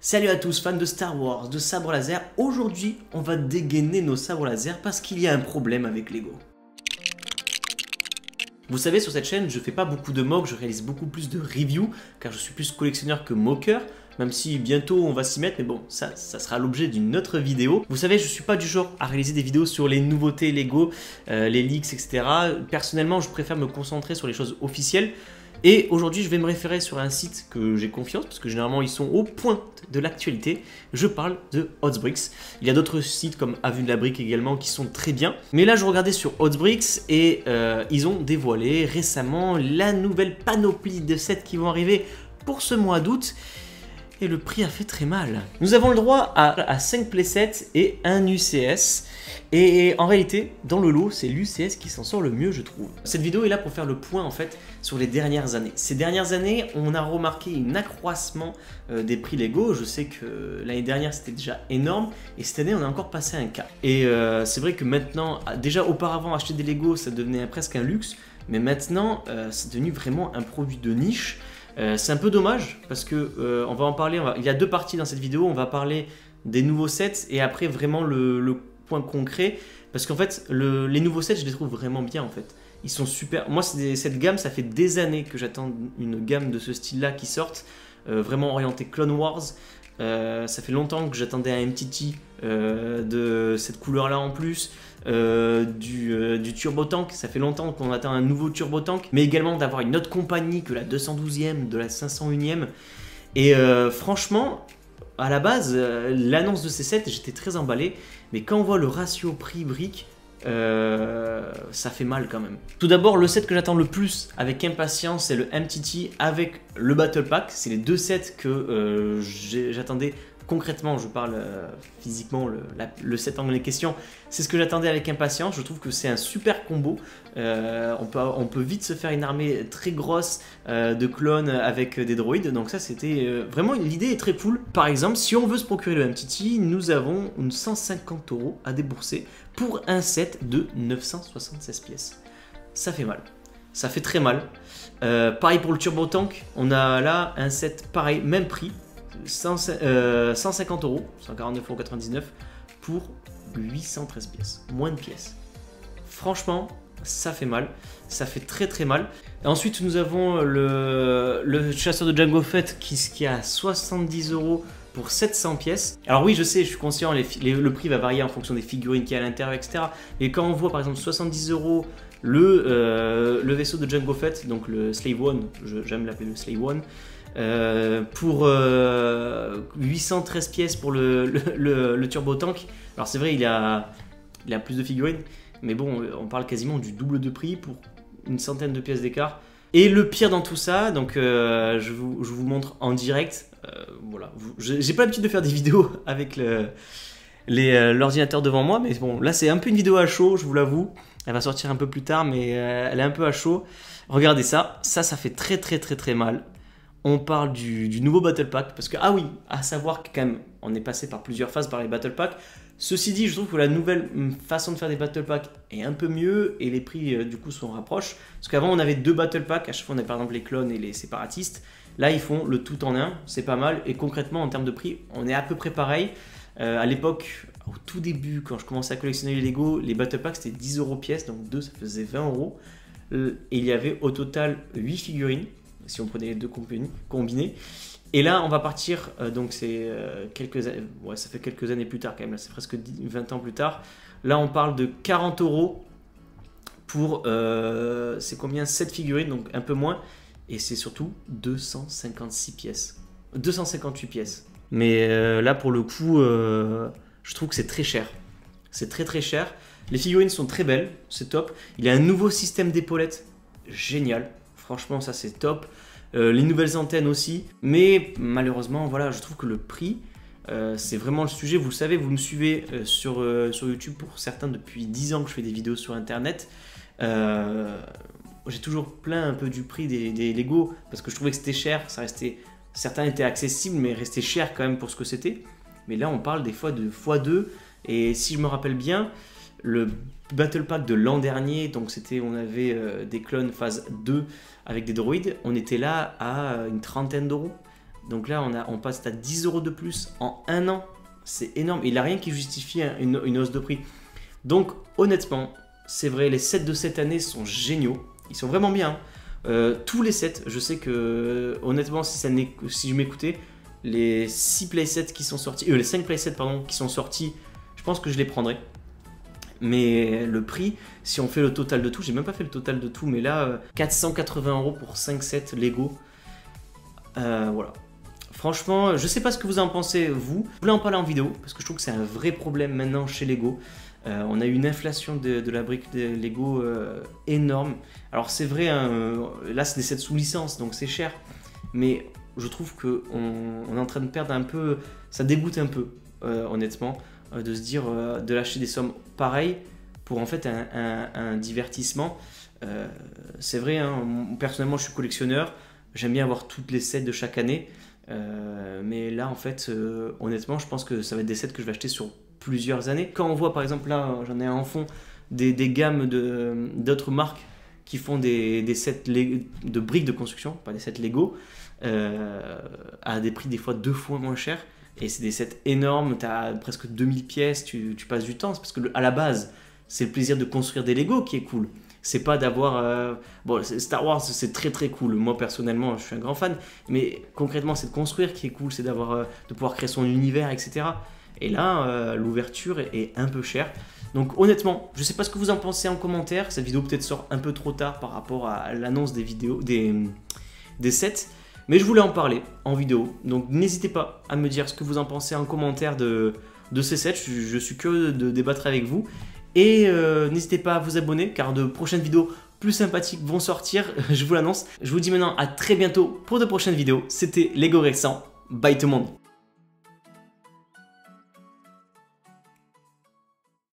Salut à tous fans de Star Wars, de sabres laser. Aujourd'hui, on va dégainer nos sabres laser parce qu'il y a un problème avec Lego. Vous savez, sur cette chaîne, je fais pas beaucoup de mock, je réalise beaucoup plus de reviews, car je suis plus collectionneur que moqueur, même si bientôt on va s'y mettre, mais bon, ça sera l'objet d'une autre vidéo. Vous savez, je suis pas du genre à réaliser des vidéos sur les nouveautés Lego, les leaks, etc. Personnellement, je préfère me concentrer sur les choses officielles. Et aujourd'hui, je vais me référer sur un site que j'ai confiance, parce que généralement, ils sont au point de l'actualité. Je parle de Hotsbricks. Il y a d'autres sites comme Avenue de la Brique également qui sont très bien. Mais là, je regardais sur Hotsbricks et ils ont dévoilé récemment la nouvelle panoplie de sets qui vont arriver pour ce mois d'août. Et le prix a fait très mal. Nous avons le droit à 5 playsets et un UCS. Et en réalité, dans le lot, c'est l'UCS qui s'en sort le mieux, je trouve. Cette vidéo est là pour faire le point en fait sur les dernières années. Ces dernières années, on a remarqué un accroissement des prix Lego. Je sais que l'année dernière, c'était déjà énorme. Et cette année, on a encore passé un cap. Et c'est vrai que maintenant, déjà auparavant, acheter des Lego, ça devenait presque un luxe. Mais maintenant, c'est devenu vraiment un produit de niche. C'est un peu dommage parce que on va en parler. Il y a deux parties dans cette vidéo. On va parler des nouveaux sets et après vraiment le point concret. Parce qu'en fait, les nouveaux sets, je les trouve vraiment bien en fait. Ils sont super. Moi, cette gamme, ça fait des années que j'attends une gamme de ce style-là qui sorte. Vraiment orientée Clone Wars. Ça fait longtemps que j'attendais un MTT de cette couleur-là en plus. Du Turbo Tank, ça fait longtemps qu'on attend un nouveau Turbo Tank, mais également d'avoir une autre compagnie que la 212e, de la 501e. Et franchement, à la base, l'annonce de ces sets, j'étais très emballé, mais quand on voit le ratio prix-brique, ça fait mal quand même. Tout d'abord, le set que j'attends le plus avec impatience, c'est le MTT avec le Battle Pack. C'est les deux sets que j'attendais. Concrètement, je parle physiquement, le set en question, c'est ce que j'attendais avec impatience. Je trouve que c'est un super combo. On peut vite se faire une armée très grosse de clones avec des droïdes. Donc ça, c'était vraiment, l'idée est très cool. Par exemple, si on veut se procurer le MTT, nous avons 150 € à débourser pour un set de 976 pièces. Ça fait mal. Ça fait très mal. Pareil pour le Turbo Tank. On a là un set pareil, même prix. 150 €, 149,99 € pour 813 pièces, moins de pièces. Franchement, ça fait mal, ça fait très très mal. Et ensuite, nous avons le chasseur de Jango Fett qui a 70 € pour 700 pièces. Alors oui, je sais, je suis conscient, le prix va varier en fonction des figurines qu'il y a à l'intérieur, etc. Mais quand on voit par exemple 70 € le vaisseau de Jango Fett, donc le Slave One, j'aime l'appeler le Slave One, pour 813 pièces pour le Turbo Tank. Alors c'est vrai, il a plus de figurines, mais bon, on parle quasiment du double de prix pour une centaine de pièces d'écart. Et le pire dans tout ça, donc je vous montre en direct. Voilà, j'ai pas l'habitude de faire des vidéos avec l'ordinateur devant moi, mais bon, là c'est un peu une vidéo à chaud, je vous l'avoue. Elle va sortir un peu plus tard, mais elle est un peu à chaud. Regardez ça, ça fait très très très très mal. On parle du nouveau Battle Pack, parce que, ah oui, à savoir que quand même, on est passé par plusieurs phases par les Battle Packs. Ceci dit, je trouve que la nouvelle façon de faire des Battle Packs est un peu mieux, et les prix, du coup, s'en rapprochent. Parce qu'avant, on avait deux Battle Packs, à chaque fois, on avait par exemple les clones et les séparatistes. Là, ils font le tout en un, c'est pas mal, et concrètement, en termes de prix, on est à peu près pareil. À l'époque, au tout début, quand je commençais à collectionner les Lego, les Battle Packs, c'était 10 € pièce, donc 2, ça faisait 20 €. Et il y avait au total 8 figurines. Si on prenait les deux combinés. Et là, on va partir, donc c'est ouais, ça fait quelques années plus tard quand même, là c'est presque 20 ans plus tard. Là, on parle de 40 € pour, c'est combien? 7 figurines, donc un peu moins. Et c'est surtout 256 pièces. 258 pièces. Mais là, pour le coup, je trouve que c'est très cher. C'est très très cher. Les figurines sont très belles, c'est top. Il y a un nouveau système d'épaulettes, génial. Franchement, ça c'est top. Les nouvelles antennes aussi. Mais malheureusement, voilà, je trouve que le prix, c'est vraiment le sujet. Vous le savez, vous me suivez sur YouTube pour certains depuis 10 ans que je fais des vidéos sur Internet. J'ai toujours plaint un peu du prix des Lego parce que je trouvais que c'était cher. Certains étaient accessibles, mais restaient chers quand même pour ce que c'était. Mais là, on parle des fois de x2. Et si je me rappelle bien, le Battle Pack de l'an dernier, donc on avait des clones phase 2 avec des droïdes, on était là à une trentaine d'euros. Donc là, on passe à 10 € de plus en un an. C'est énorme. Il n'y a rien qui justifie une hausse de prix. Donc honnêtement, c'est vrai, les sets de cette année sont géniaux. Ils sont vraiment bien. Tous les sets, je sais que honnêtement, si je m'écoutais, les 6 playsets qui sont sortis, les 5 playsets pardon, qui sont sortis, je pense que je les prendrais. Mais le prix, si on fait le total de tout, j'ai même pas fait le total de tout, mais là, 480 € pour 5 sets Lego. Voilà. Franchement, je sais pas ce que vous en pensez, vous. Je voulais en parler en vidéo, parce que je trouve que c'est un vrai problème maintenant chez Lego. On a eu une inflation de la brique de Lego énorme. Alors c'est vrai, hein, là c'est des sets sous licence, donc c'est cher. Mais je trouve qu'on est en train de perdre un peu, ça dégoûte un peu, honnêtement, de se dire de lâcher des sommes pareilles pour en fait un divertissement. C'est vrai, hein, personnellement je suis collectionneur, j'aime bien avoir toutes les sets de chaque année. Mais là en fait, honnêtement, je pense que ça va être des sets que je vais acheter sur plusieurs années. Quand on voit par exemple là, j'en ai un en fond, des gammes d'autres marques qui font des sets de briques de construction, pas des sets Lego, à des prix des fois 2 fois moins cher. Et c'est des sets énormes, tu as presque 2000 pièces, tu passes du temps. C'est parce que à la base, c'est le plaisir de construire des Lego qui est cool. C'est pas d'avoir... Bon, Star Wars, c'est très très cool. Moi, personnellement, je suis un grand fan. Mais concrètement, c'est de construire qui est cool. C'est de pouvoir créer son univers, etc. Et là, l'ouverture est un peu chère. Donc honnêtement, je sais pas ce que vous en pensez en commentaire. Cette vidéo peut-être sort un peu trop tard par rapport à l'annonce des vidéos, des sets. Mais je voulais en parler en vidéo. Donc n'hésitez pas à me dire ce que vous en pensez en commentaire de ces sets. Je suis curieux de débattre avec vous. Et n'hésitez pas à vous abonner car de prochaines vidéos plus sympathiques vont sortir, je vous l'annonce. Je vous dis maintenant à très bientôt pour de prochaines vidéos. C'était Lego Récent. Bye tout le monde.